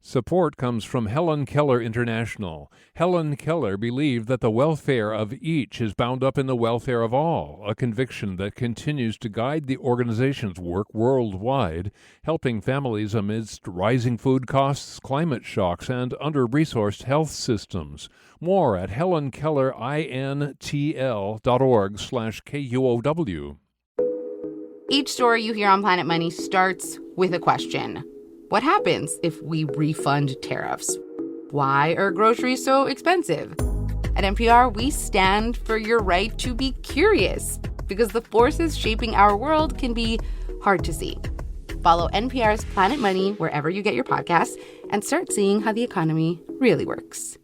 Support comes from Helen Keller International. Helen Keller believed that the welfare of each is bound up in the welfare of all, a conviction that continues to guide the organization's work worldwide, helping families amidst rising food costs, climate shocks, and under-resourced health systems. More at helenkellerintl.org/KUOW. Each story you hear on Planet Money starts with a question. What happens if we refund tariffs? Why are groceries so expensive? At NPR, we stand for your right to be curious because the forces shaping our world can be hard to see. Follow NPR's Planet Money wherever you get your podcasts and start seeing how the economy really works.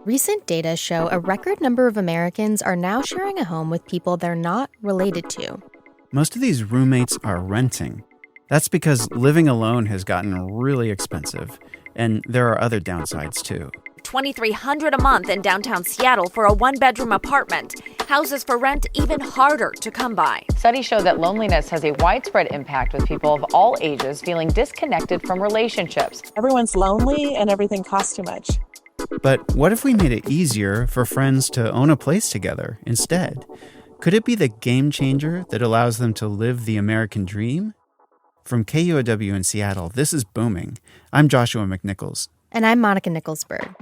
Recent data show a record number of Americans are now sharing a home with people they're not related to. Most of these roommates are renting. That's because living alone has gotten really expensive, and there are other downsides too. $2,300 a month in downtown Seattle for a one-bedroom apartment. Houses for rent even harder to come by. Studies show that loneliness has a widespread impact with people of all ages feeling disconnected from relationships. Everyone's lonely and everything costs too much. But what if we made it easier for friends to own a place together instead? Could it be the game changer that allows them to live the American dream? From KUOW in Seattle, this is Booming. I'm Joshua McNichols. And I'm Monica Nicholsberg.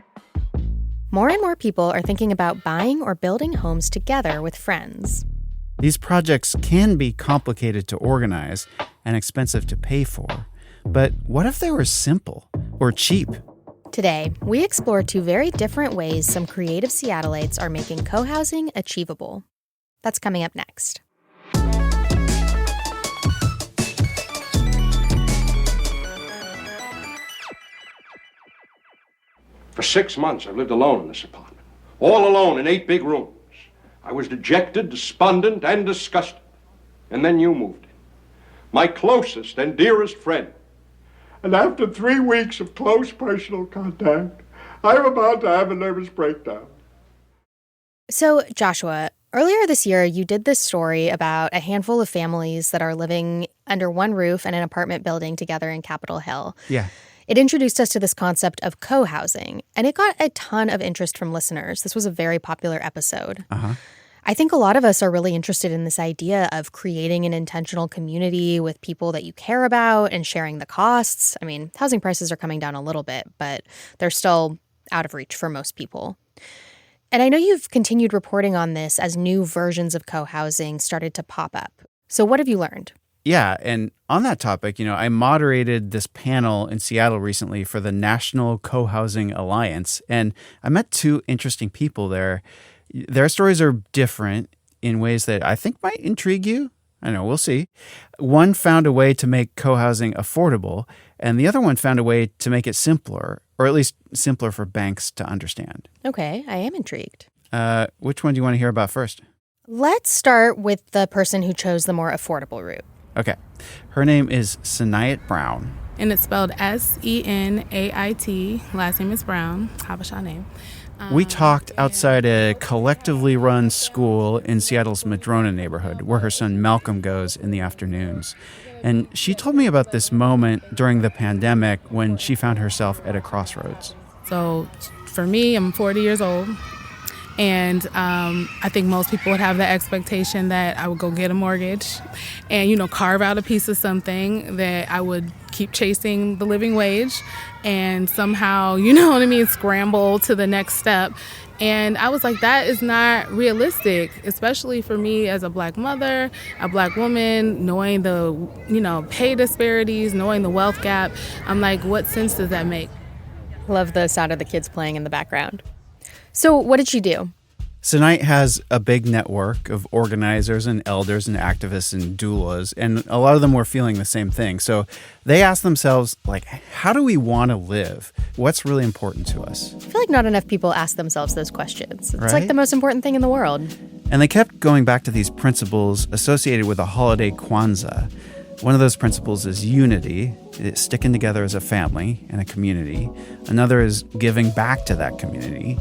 More and more people are thinking about buying or building homes together with friends. These projects can be complicated to organize and expensive to pay for. But what if they were simple or cheap? Today, we explore two very different ways some creative Seattleites are making cohousing achievable. That's coming up next. For 6 months, I've lived alone in this apartment. All alone in 8 big rooms. I was dejected, despondent, and disgusted. And then you moved in. My closest and dearest friend. And after 3 weeks of close personal contact, I'm about to have a nervous breakdown. So, Joshua, earlier this year, you did this story about a handful of families that are living under one roof in an apartment building together in Capitol Hill. Yeah. It introduced us to this concept of cohousing, and it got a ton of interest from listeners. This was a very popular episode. I think a lot of us are really interested in this idea of creating an intentional community with people that you care about and sharing the costs. I mean, housing prices are coming down a little bit, but they're still out of reach for most people. And I know you've continued reporting on this as new versions of cohousing started to pop up. So what have you learned? Yeah, and on that topic, I moderated this panel in Seattle recently for the National Co-Housing Alliance, and I met 2 interesting people there. Their stories are different in ways that I think might intrigue you. I don't know, we'll see. One found a way to make co-housing affordable, and the other one found a way to make it simpler, or at least simpler for banks to understand. Okay, I am intrigued. Which one do you want to hear about first? Let's start with the person who chose the more affordable route. Okay. Her name is Seattleites Brown. And it's spelled Senait. Last name is Brown. Habesha name. We talked outside a collectively run school in Seattle's Madrona neighborhood, where her son Malcolm goes in the afternoons. And she told me about this moment during the pandemic when she found herself at a crossroads. So for me, I'm 40 years old. And I think most people would have the expectation that I would go get a mortgage and, carve out a piece of something that I would keep chasing the living wage and somehow, scramble to the next step. And I was like, that is not realistic, especially for me as a Black mother, a Black woman, knowing the, pay disparities, knowing the wealth gap. I'm like, what sense does that make? Love the sound of the kids playing in the background. So what did she do? Seattleites has a big network of organizers and elders and activists and doulas, and a lot of them were feeling the same thing. So they asked themselves, how do we want to live? What's really important to us? I feel like not enough people ask themselves those questions. It's right? like the most important thing in the world. And they kept going back to these principles associated with the holiday Kwanzaa. One of those principles is unity, it's sticking together as a family and a community. Another is giving back to that community.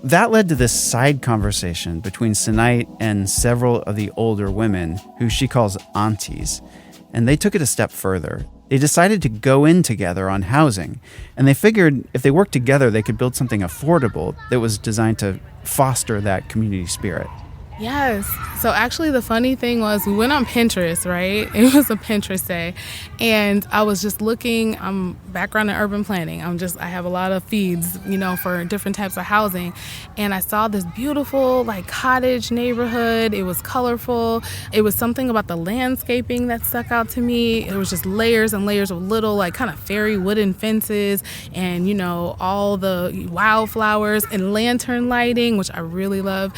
That led to this side conversation between Seattleites and several of the older women who she calls aunties. And they took it a step further. They decided to go in together on housing, and they figured if they worked together, they could build something affordable that was designed to foster that community spirit. Yes. So actually the funny thing was we went on Pinterest, right? It was a Pinterest day. And I was just looking, I'm background in urban planning. I have a lot of feeds, for different types of housing. And I saw this beautiful cottage neighborhood. It was colorful. It was something about the landscaping that stuck out to me. It was just layers and layers of little kind of fairy wooden fences and, all the wildflowers and lantern lighting, which I really love.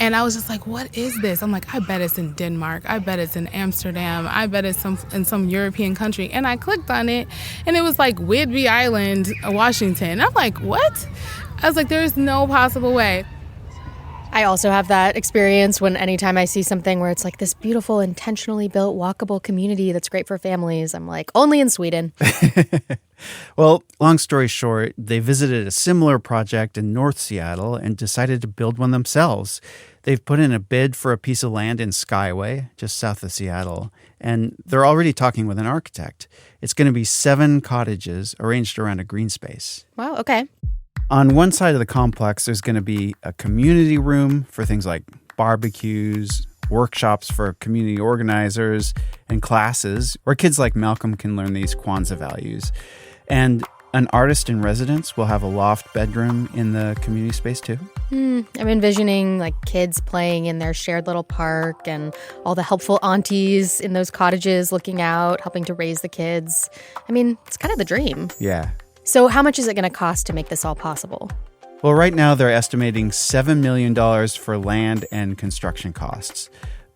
And I was just like, what is this? I'm like, I bet it's in Denmark. I bet it's in Amsterdam. I bet it's in some European country. And I clicked on it, and it was like Whidbey Island, Washington. I'm like, what? I was like, there's no possible way. I also have that experience when anytime I see something where it's like this beautiful, intentionally built, walkable community that's great for families, I'm like, only in Sweden. Well, long story short, they visited a similar project in North Seattle and decided to build one themselves. They've put in a bid for a piece of land in Skyway, just south of Seattle, and they're already talking with an architect. It's going to be 7 cottages arranged around a green space. Wow, okay. On one side of the complex, there's going to be a community room for things like barbecues, workshops for community organizers, and classes where kids like Malcolm can learn these Kwanzaa values. And an artist in residence will have a loft bedroom in the community space too. I'm envisioning kids playing in their shared little park and all the helpful aunties in those cottages looking out, helping to raise the kids. I mean, it's kind of the dream. Yeah. So how much is it going to cost to make this all possible? Well, right now they're estimating $7 million for land and construction costs.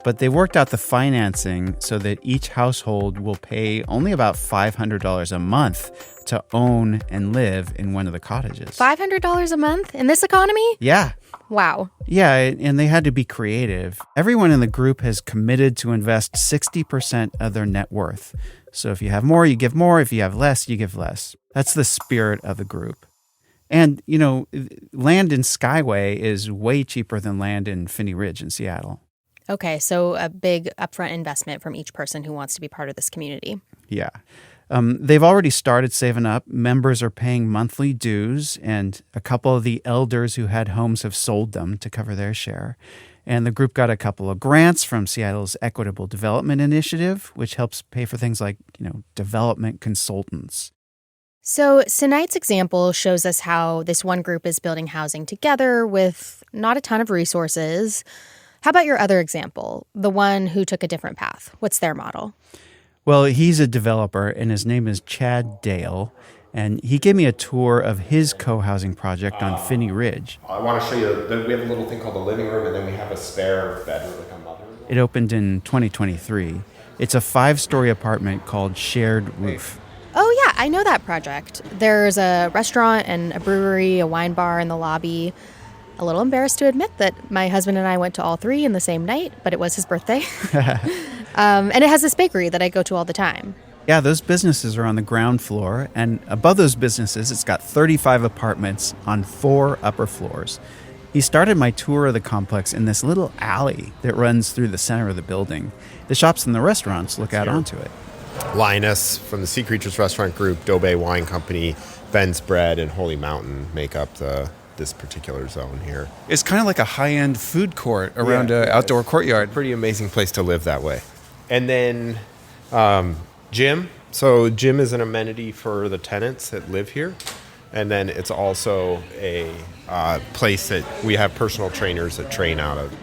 But they worked out the financing so that each household will pay only about $500 a month to own and live in one of the cottages. $500 a month in this economy? Yeah. Wow. Yeah, and they had to be creative. Everyone in the group has committed to invest 60% of their net worth. So if you have more, you give more. If you have less, you give less. That's the spirit of the group. And, land in Skyway is way cheaper than land in Finney Ridge in Seattle. Okay, so a big upfront investment from each person who wants to be part of this community. Yeah. They've already started saving up. Members are paying monthly dues, and a couple of the elders who had homes have sold them to cover their share. And the group got a couple of grants from Seattle's Equitable Development Initiative, which helps pay for things like, development consultants. So Seattleites' example shows us how this one group is building housing together with not a ton of resources. How about your other example, the one who took a different path? What's their model? Well, he's a developer, and his name is Chad Dale, and he gave me a tour of his co-housing project on Finney Ridge. I want to show you that we have a little thing called the living room, and then we have a spare bedroom, like a mother room. It opened in 2023. It's a 5-story apartment called Shared Roof. Oh, yeah, I know that project. There's a restaurant and a brewery, a wine bar in the lobby. A little embarrassed to admit that my husband and I went to all 3 in the same night, but it was his birthday. And it has this bakery that I go to all the time. Yeah, those businesses are on the ground floor, and above those businesses, it's got 35 apartments on 4 upper floors. He started my tour of the complex in this little alley that runs through the center of the building. The shops and the restaurants look out onto it. Linus from the Sea Creatures Restaurant Group, Dobay Wine Company, Ben's Bread, and Holy Mountain make up this particular zone here. It's kind of like a high-end food court around an outdoor courtyard. Pretty amazing place to live that way. And then gym. So gym is an amenity for the tenants that live here. And then it's also a place that we have personal trainers that train out of.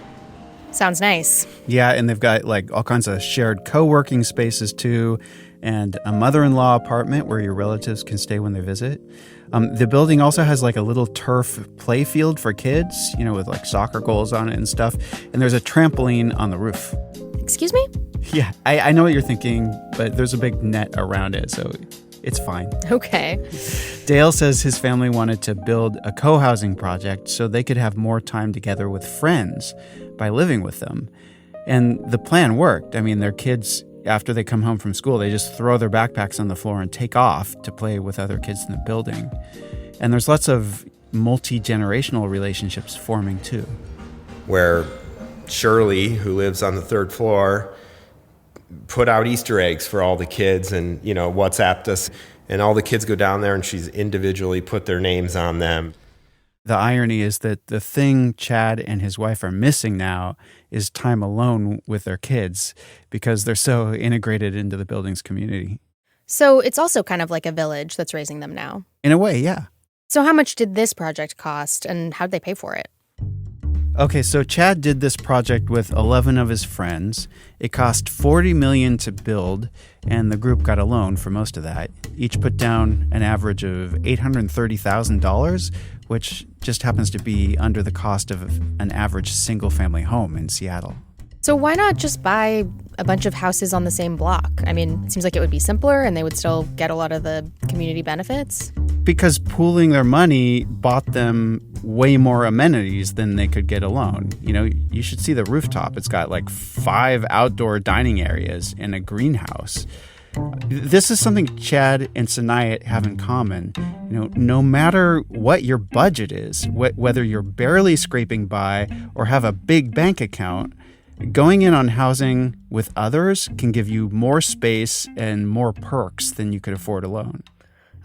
Sounds nice. Yeah, and they've got all kinds of shared co-working spaces too, and a mother-in-law apartment where your relatives can stay when they visit. The building also has a little turf play field for kids, with soccer goals on it and stuff. And there's a trampoline on the roof. Excuse me? Yeah, I know what you're thinking, but there's a big net around it, so it's fine. Okay. Dale says his family wanted to build a co-housing project so they could have more time together with friends by living with them. And the plan worked. I mean, their kids, after they come home from school, they just throw their backpacks on the floor and take off to play with other kids in the building. And there's lots of multi-generational relationships forming too. Where Shirley, who lives on the 3rd floor, put out Easter eggs for all the kids and, WhatsApped us. And all the kids go down there and she's individually put their names on them. The irony is that the thing Chad and his wife are missing now is time alone with their kids because they're so integrated into the building's community. So it's also kind of like a village that's raising them now. In a way, yeah. So how much did this project cost and how'd they pay for it? Okay, so Chad did this project with 11 of his friends. It cost $40 million to build, and the group got a loan for most of that. Each put down an average of $830,000, which just happens to be under the cost of an average single-family home in Seattle. So why not just buy a bunch of houses on the same block? I mean, it seems like it would be simpler and they would still get a lot of the community benefits. Because pooling their money bought them way more amenities than they could get alone. You should see the rooftop. It's got like 5 outdoor dining areas and a greenhouse. This is something Chad and Seattleites have in common. No matter what your budget is, whether you're barely scraping by or have a big bank account, going in on housing with others can give you more space and more perks than you could afford alone.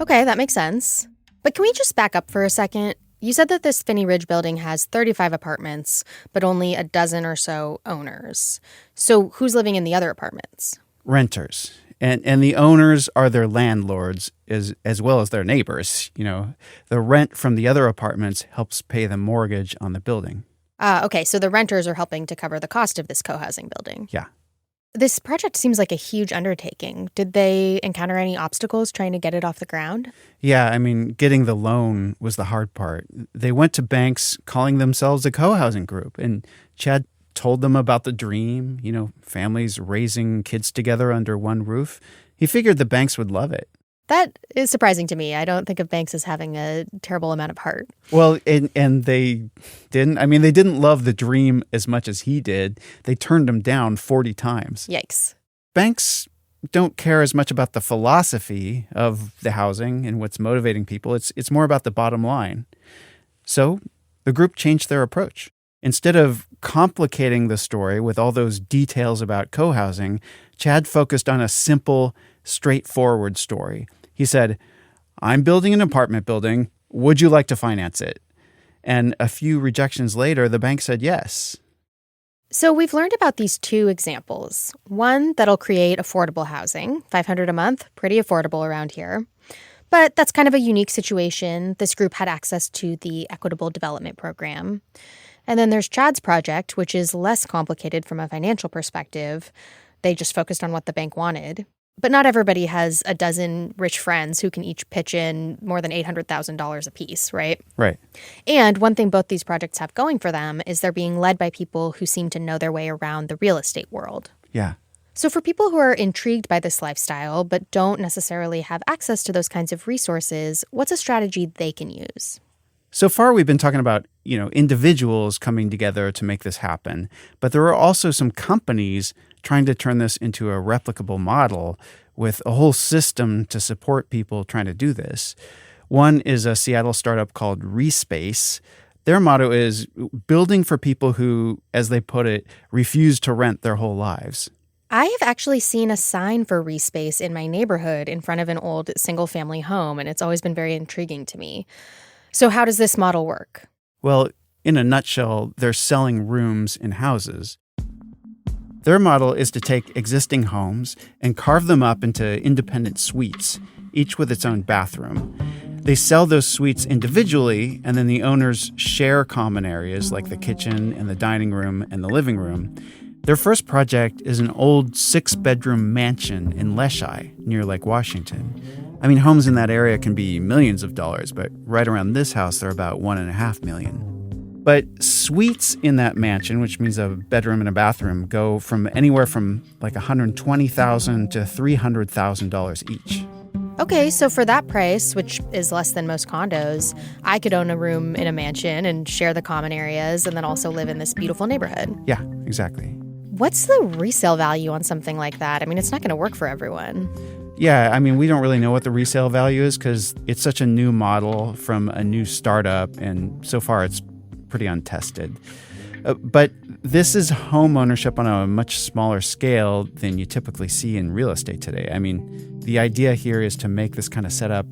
Okay, that makes sense. But can we just back up for a second? You said that this Finney Ridge building has 35 apartments, but only a dozen or so owners. So who's living in the other apartments? Renters. And the owners are their landlords as well as their neighbors. The rent from the other apartments helps pay the mortgage on the building. Okay, so the renters are helping to cover the cost of this co-housing building. Yeah. This project seems like a huge undertaking. Did they encounter any obstacles trying to get it off the ground? Yeah, getting the loan was the hard part. They went to banks calling themselves a co-housing group, and Chad told them about the dream, families raising kids together under one roof. He figured the banks would love it. That is surprising to me. I don't think of banks as having a terrible amount of heart. Well, and they didn't. They didn't love the dream as much as he did. They turned him down 40 times. Yikes. Banks don't care as much about the philosophy of the housing and what's motivating people. It's more about the bottom line. So the group changed their approach. Instead of complicating the story with all those details about co-housing, Chad focused on a simple, straightforward story. He said, "I'm building an apartment building. Would you like to finance it?" And a few rejections later, the bank said yes. So we've learned about these 2 examples. One that'll create affordable housing, $500 a month, pretty affordable around here. But that's kind of a unique situation. This group had access to the Equitable Development Program. And then there's Chad's project, which is less complicated from a financial perspective. They just focused on what the bank wanted. But not everybody has a dozen rich friends who can each pitch in more than $800,000 apiece, right? Right. And one thing both these projects have going for them is they're being led by people who seem to know their way around the real estate world. Yeah. So for people who are intrigued by this lifestyle but don't necessarily have access to those kinds of resources, what's a strategy they can use? So far, we've been talking about, individuals coming together to make this happen. But there are also some companies trying to turn this into a replicable model with a whole system to support people trying to do this. One is a Seattle startup called Respace. Their motto is building for people who, as they put it, refuse to rent their whole lives. I have actually seen a sign for Respace in my neighborhood in front of an old single-family home, and it's always been very intriguing to me. So how does this model work? Well, in a nutshell, they're selling rooms in houses. Their model is to take existing homes and carve them up into independent suites, each with its own bathroom. They sell those suites individually, and then the owners share common areas like the kitchen and the dining room and the living room. Their first project is an old 6-bedroom mansion in Leschi, near Lake Washington. Homes in that area can be millions of dollars, but right around this house, they're about $1.5 million. But suites in that mansion, which means a bedroom and a bathroom, go from anywhere from like $120,000 to $300,000 each. Okay, so for that price, which is less than most condos, I could own a room in a mansion and share the common areas and then also live in this beautiful neighborhood. Yeah, exactly. What's the resale value on something like that? It's not going to work for everyone. Yeah, we don't really know what the resale value is because it's such a new model from a new startup, and so far it's pretty untested. But this is home ownership on a much smaller scale than you typically see in real estate today. I mean, the idea here is to make this kind of setup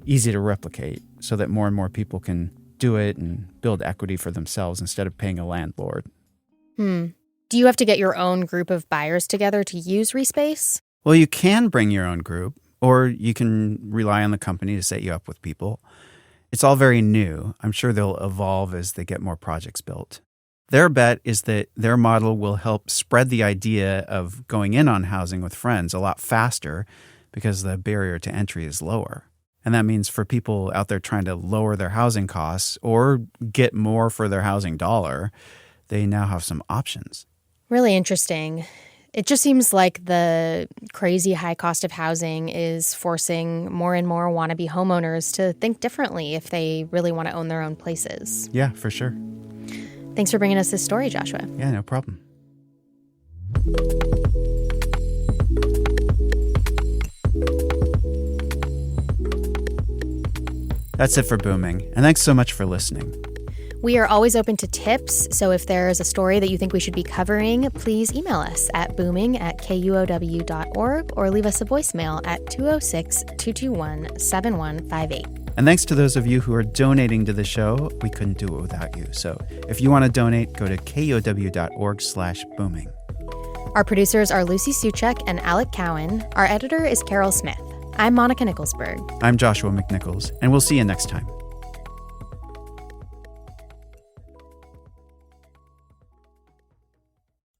easy to replicate so that more and more people can do it and build equity for themselves instead of paying a landlord. Do you have to get your own group of buyers together to use Respace? Well, you can bring your own group, or you can rely on the company to set you up with people. It's all very new. I'm sure they'll evolve as they get more projects built. Their bet is that their model will help spread the idea of going in on housing with friends a lot faster because the barrier to entry is lower. And that means for people out there trying to lower their housing costs or get more for their housing dollar, they now have some options. Really interesting. It just seems like the crazy high cost of housing is forcing more and more wannabe homeowners to think differently if they really want to own their own places. Yeah, for sure. Thanks for bringing us this story, Joshua. Yeah, no problem. That's it for Booming, and thanks so much for listening. We are always open to tips, so if there is a story that you think we should be covering, please email us at booming@kuow.org or leave us a voicemail at 206-221-7158. And thanks to those of you who are donating to the show. We couldn't do it without you. So if you want to donate, go to kuow.org/booming. Our producers are Lucy Suchek and Alec Cowan. Our editor is Carol Smith. I'm Monica Nicholsberg. I'm Joshua McNichols, and we'll see you next time.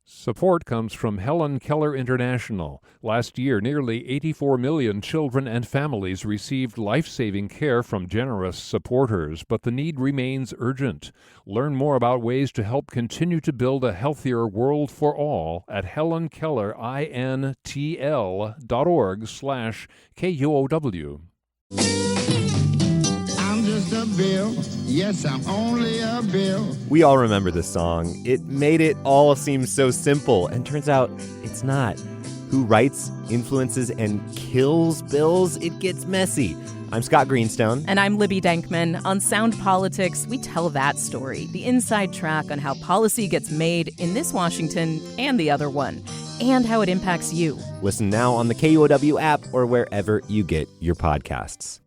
Support comes from Helen Keller International. Last year, nearly 84 million children and families received life-saving care from generous supporters, but the need remains urgent. Learn more about ways to help continue to build a healthier world for all at helenkellerintl.org/KUOW. A bill. Yes, I'm only a bill. We all remember this song. It made it all seem so simple, and turns out it's not. Who writes, influences, and kills bills? It gets messy. I'm Scott Greenstone. And I'm Libby Denkman. On Sound Politics, we tell that story, the inside track on how policy gets made in this Washington and the other one, and how it impacts you. Listen now on the KUOW app or wherever you get your podcasts.